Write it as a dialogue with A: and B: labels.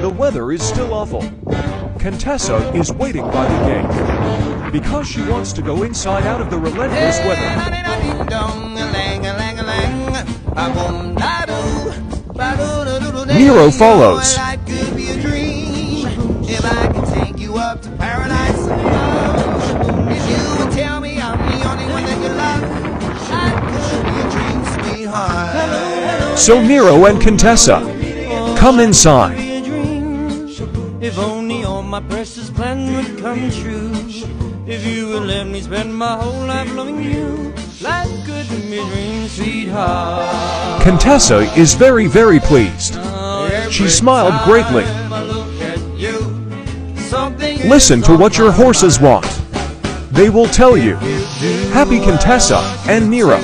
A: The weather is still awful. Contessa is waiting by the gate because she wants to go inside out of the relentless weather. Nero follows.
B: If I can take you up to paradise, if you would tell me I'm the only one that you love, I could be a dream, sweetheart.
A: So Nero and Contessa come inside.
C: If only all my precious plans would come true. If you would let me spend my whole life loving you, life could be a dream, sweetheart.
A: Contessa is very, very pleased. She smiled greatly. Listen to what your horses want. They will tell you. Happy Contessa and Nero.